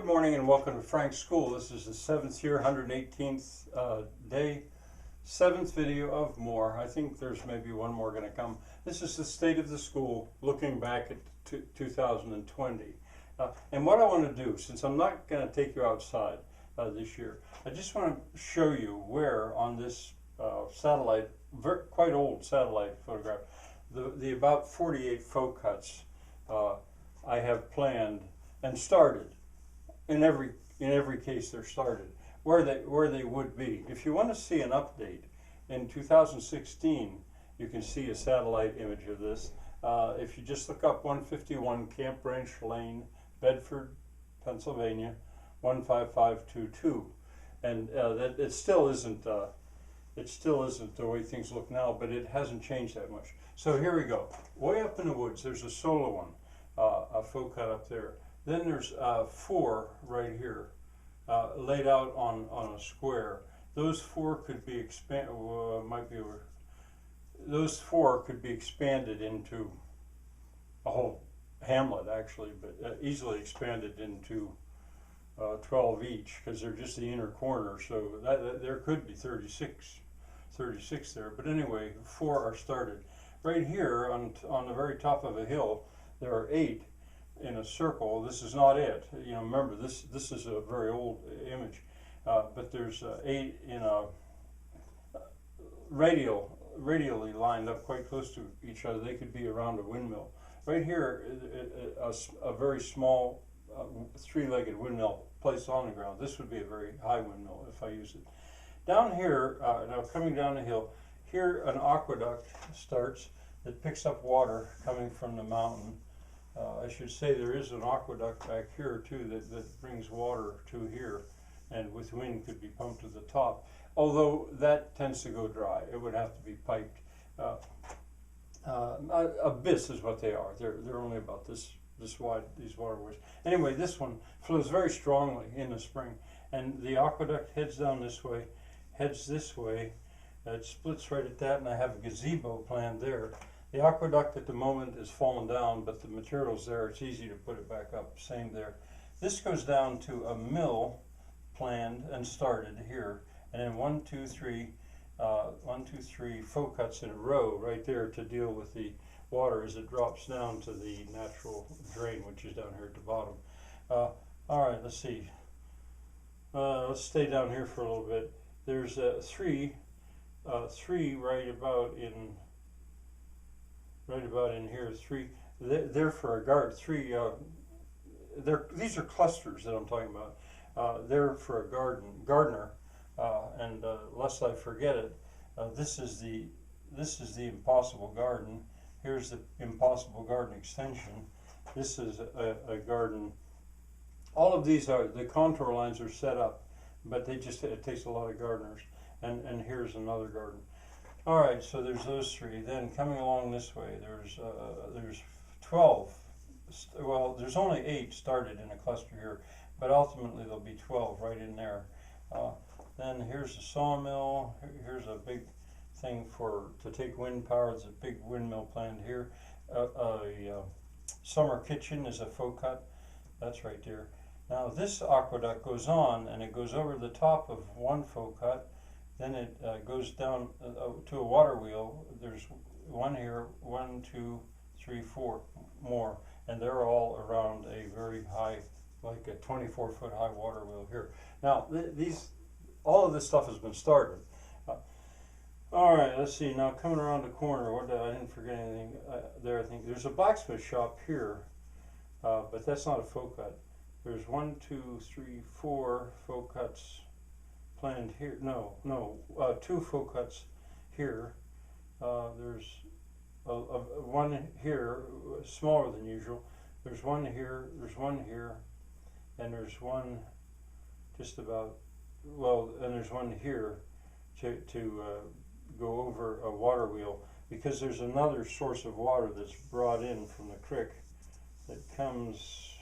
morning and welcome to Frank's School. This is the 7th year, 118th day, 7th video of more. I think there's maybe one more going to come. This is the state of the school looking back at 2020. And what I want to do, since I'm not going to take you outside this year, I just want to show you where on this satellite, quite old satellite photograph, the about 48 folk huts I have planned and started. In every case, they're started where they would be. If you want to see an update in 2016, you can see a satellite image of this. If you just look up 151 Camp Branch Lane, Bedford, Pennsylvania, 15522, and that it still isn't the way things look now, but it hasn't changed that much. So here we go. Way up in the woods, there's a solo one, a folk hut up there. Then there's 4 right here, laid out on a square. Those 4 could be those 4 could be expanded into a whole hamlet, actually, but easily expanded into 12 each, because they're just the inner corner. So there could be 36 there. But anyway, 4 are started. Right here on the very top of a hill, there are 8. In a circle. This is not it. You know, remember this is a very old image, but there's 8 in a radially lined up quite close to each other. They could be around a windmill. Right here, a very small 3-legged windmill placed on the ground. This would be a very high windmill if I used it. Down here, now coming down the hill, here an aqueduct starts that picks up water coming from the mountain. I should say there is an aqueduct back here too that brings water to here, and with wind could be pumped to the top, although that tends to go dry. It would have to be piped. Abyss is what they are. They're only about this wide, these waterways. Anyway, this one flows very strongly in the spring, and the aqueduct heads down this way, heads this way. It splits right at that, and I have a gazebo planned there. The aqueduct at the moment is fallen down, but the material's there. It's easy to put it back up. Same there. This goes down to a mill planned and started here, and then 1, 2, 3 folk huts in a row right there to deal with the water as it drops down to the natural drain, which is down here at the bottom. All right, let's see. Let's stay down here for a little bit. There's 3 right about in here. 3 there for a guard. 3 these are clusters that I'm talking about. They're for a gardener, and lest I forget it, this is the Impossible Garden. Here's the Impossible Garden extension. This is a garden. All of these are, the contour lines are set up, but it takes a lot of gardeners. And here's another garden. All right, so there's those 3. Then coming along this way, there's 12. Well, there's only 8 started in a cluster here, but ultimately there'll be 12 right in there. Then here's a sawmill. Here's a big thing to take wind power. There's a big windmill planned here. A summer kitchen is a folk hut. That's right there. Now this aqueduct goes on, and it goes over the top of one folk hut. Then it goes down to a water wheel. There's 1 here, 1, 2, 3, 4 more, and they're all around a very high, like a 24-foot high water wheel here. Now all of this stuff has been started. All right, let's see. Now coming around the corner, I didn't forget anything there. I think there's a blacksmith shop here, but that's not a folk hut. There's 1, 2, 3, 4 folk huts planned here. No, 2 folk huts here. There's one here, smaller than usual. There's 1 here, there's 1 here, and there's 1 just about, well, and there's 1 here to go over a water wheel, because there's another source of water that's brought in from the creek that comes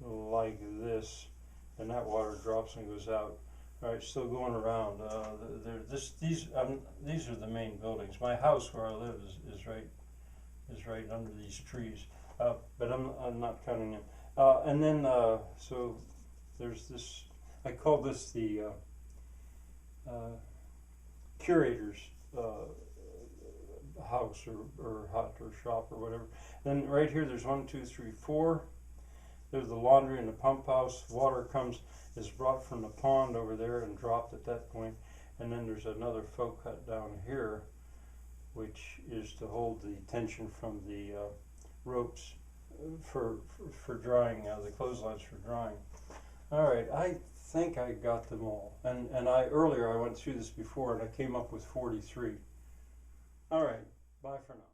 like this, and that water drops and goes out. All right, still going around. These are the main buildings. My house where I live is right under these trees, but I'm not counting them. And then, so there's this, I call this the curator's house or hut or shop or whatever. Then right here there's 1, 2, 3, 4. There's the laundry and the pump house. Water is brought from the pond over there and dropped at that point. And then there's another folk hut down here, which is to hold the tension from the ropes for drying, the clotheslines for drying. All right, I think I got them all. And earlier I went through this before and I came up with 43. All right, bye for now.